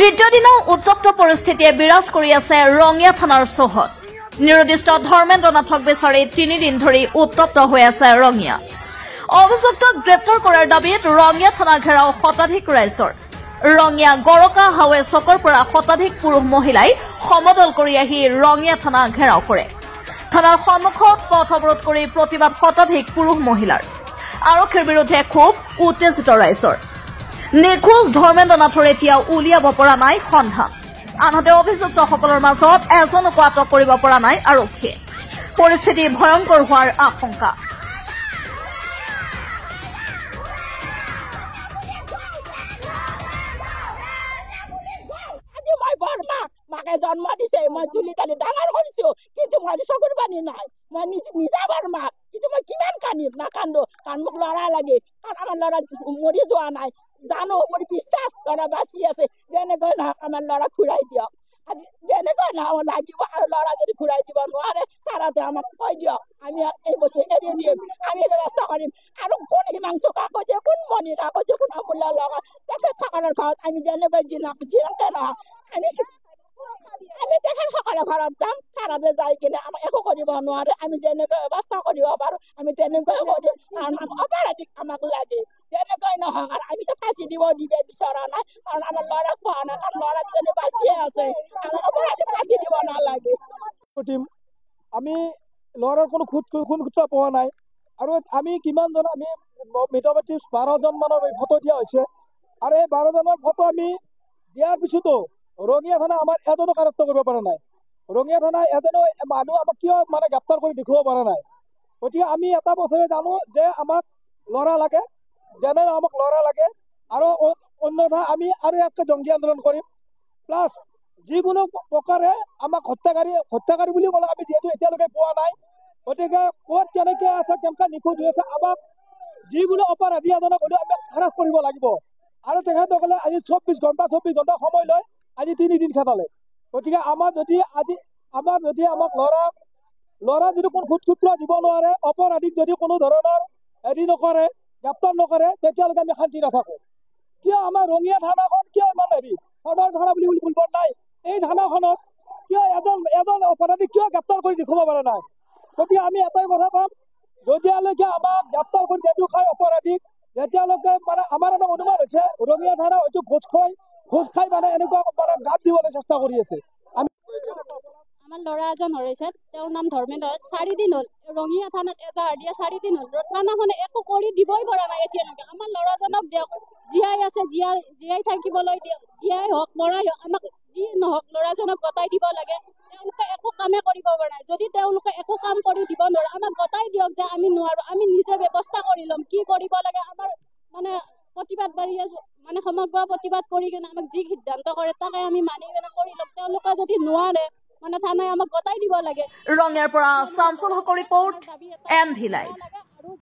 তৃতীয় দিনাও উত্তপ্ত পৰিস্থিতিয়ে বিৰাজ কৰি আছে ৰঙিয়া থানাৰ চৌহদ। নিৰ্দিষ্ট ধৰ্মেন্দ্ৰ নাথক বিচাৰি 3 দিন ধৰি উত্তপ্ত হৈ আছে ৰঙিয়া। অভিযুক্তক গ্ৰেপ্তাৰ কৰাৰ দাবীত ৰঙিয়া থানা ঘেৰাও শতাধিক ৰাইজৰ। ৰঙিয়া গৰকা হাৱে চকৰ পৰা শতাধিক পুৰুষ মহিলাই সমদল কৰি আহি ৰঙিয়া থানা ঘেৰাও কৰে। থানাৰ সন্মুখত পথ অৱৰোধ কৰি প্ৰতিবাদ শতাধিক পুৰুষ মহিলাৰ। আৰক্ষীৰ বিৰুদ্ধে খুব উত্তেজিত ৰাইজৰ। নিখোজ ধৰ্মেন্দ্ৰ নাথৰ এতিয়াও উলিয়াব পৰা নাই সন্ধান। আনহাতে অভিযুক্তসকলৰ মাজত এজনকো আটক কৰিব পৰা নাই আৰক্ষীয়ে। পৰিস্থিতি ভয়ংকৰ হোৱাৰ আশংকা। মাকে জন্ম দিছে, মই তুলি তালি ডাঙৰ কৰিছো, কিন্তু মই চকুৰ পানী নাই। মই নিজা বাৰ মাক, কিন্তু মই কিমান কান্দিম, নাকান্দো, কাৰণ মোক লৰা লাগে, কাৰণ আমাৰ লৰা মৰি যোৱা নাই। জানো মোৰ বিশ্বাস লৰা বাচি আছে, যেনেকৈ নহওক আমাৰ লৰা ঘূৰাই দিয়ক। আজি যেনেকৈ নহওক লাগিব, আৰু লৰা যদি ঘূৰাই দিব নোৱাৰে ছাৰাতে আমাক কৈ দিয়ক, আমি এই বস্তু এৰি দিম, আমি ব্যৱস্থা কৰিম। আৰু কোন হিমাংশু কাকজে, কোন মণি কাকজে, কোন আমোলাৰ লগত তেখেতসকলৰ ঘৰত আমি যেনেকৈ যিনকে নহওক আমি তেখেতসকলৰ ঘৰত যাম। ছাৰাতে যাই কিনে আমাক একো কৰিব নোৱাৰে, আমি যেনেকৈ ব্যৱস্থা কৰিব পাৰো আমি তেনেকৈ কৰিম, কাৰণ অপৰাধীক আমাক লাগে। যেনেকৈ নহওক আৰু আমিতো ফাঁচি দিব বিচৰা নাই, কাৰণ আমাৰ ল'ৰাক পোৱা নাই, কাৰণ ল'ৰা যদি বাচিয়ে আছে, আমাক অপৰাধীক ফাঁচি দিব নালাগে। আমি ল'ৰাৰ কোনো খুঁটা পোৱা নাই, আৰু আমি কিমানজন, আমি মোটামুটি 12জন মানৰ ফটো দিয়া হৈছে, আৰু এই 12জনৰ ফটো আমি দিয়াৰ পিছতো ৰঙিয়া থানা আমাৰ এজনো কাৰত্ব কৰিব পৰা নাই। ৰঙিয়া থানা এজনো মানুহ আমাক কিয় গ্ৰেপ্তাৰ কৰি দেখুৱাব পৰা নাই। গতিকে আমি এটা বছৰে জানো যে আমাক ল'ৰা লাগে, যেনে আমাক ল'ৰা লাগে, আৰু অন্যথা আমি আৰু ইয়াতকৈ জংগী আন্দোলন কৰিম। প্লাছ যিকোনো প্ৰকাৰে আমাক হত্যাকাৰী বুলি ক'লে আমি যিহেতু এতিয়ালৈকে পোৱা নাই, গতিকে ক'ত কেনেকৈ আছে, কেনেকৈ নিখোজ হৈ আছে, আমাক যিকোনো অপৰাধী এজনক হ'লেও আমি হাৰাস কৰিব লাগিব। আৰু তেখেতসকলে আজি 24 ঘণ্টা সময় লয়, আজি 3 দিন খেদালে। গতিকে আমাৰ যদি আমাক ল'ৰা যদি কোনো খুঁটা দিব নোৱাৰে, অপৰাধীক যদি কোনো ধৰণৰ হেৰি নকৰে, গ্ৰেপ্তাৰ নকৰে, তেতিয়ালৈকে আমি শান্তি নাথাকো। কিয় আমাৰ ৰঙিয়া থানাখন কিয় ইমান সদৰ থানা বুলি বুলিব নাই? এই থানাখনত কিয় এজন অপৰাধীক কিয় গ্ৰেপ্তাৰ কৰি দেখুৱাব পৰা নাই? গতিকে আমি এটাই কথা পাম, যেতিয়ালৈকে আমাক গ্ৰেপ্তাৰ কৰি নেদেখায় অপৰাধীক, যেতিয়ালৈকে আমাৰ এটা অনুমান হৈছে ৰঙিয়া থানা হয়তো ঘোষ খাই এনেকুৱা গাত দিবলৈ চেষ্টা কৰি আছে। আমাৰ ল'ৰা এজন হৰিছে, তেওঁৰ নাম ধৰ্মেন্দ্ৰ। 4 দিন হ'ল ৰঙিয়া থানাত এজাহাৰ দিয়া, 4 দিন হ'ল থানাখনে একো কৰি দিবই পৰা নাই এতিয়ালৈকে। আমাৰ ল'ৰাজনক দিয়ক, জীয়াই আছে জীয়াই থাকিবলৈ দিয়ক, জীয়াই হওক মৰাই হওক, আমাক যি নহওক ল'ৰাজনক গতাই দিব লাগে। তেওঁলোকে একো কামে কৰিব পৰা নাই। যদি তেওঁলোকে একো কাম কৰি দিব নোৱাৰে, আমাক গতাই দিয়ক যে আমি নোৱাৰো, আমি নিজে ব্যৱস্থা কৰি ল'ম, কি কৰিব লাগে আমাৰ প্ৰতিবাদ বাঢ়ি আছো, সমগ্ৰ প্ৰতিবাদ কৰি কিনে আমাক যি সিদ্ধান্ত কৰে তাকে আমি মানি কিনে কৰি ল'ম। তেওঁলোকে যদি নোৱাৰে থানাই আমাক গতাই দিব লাগে। ৰঙিয়াৰ পৰা শামছুল হকৰ ৰিপৰ্ট, MV লাইভ।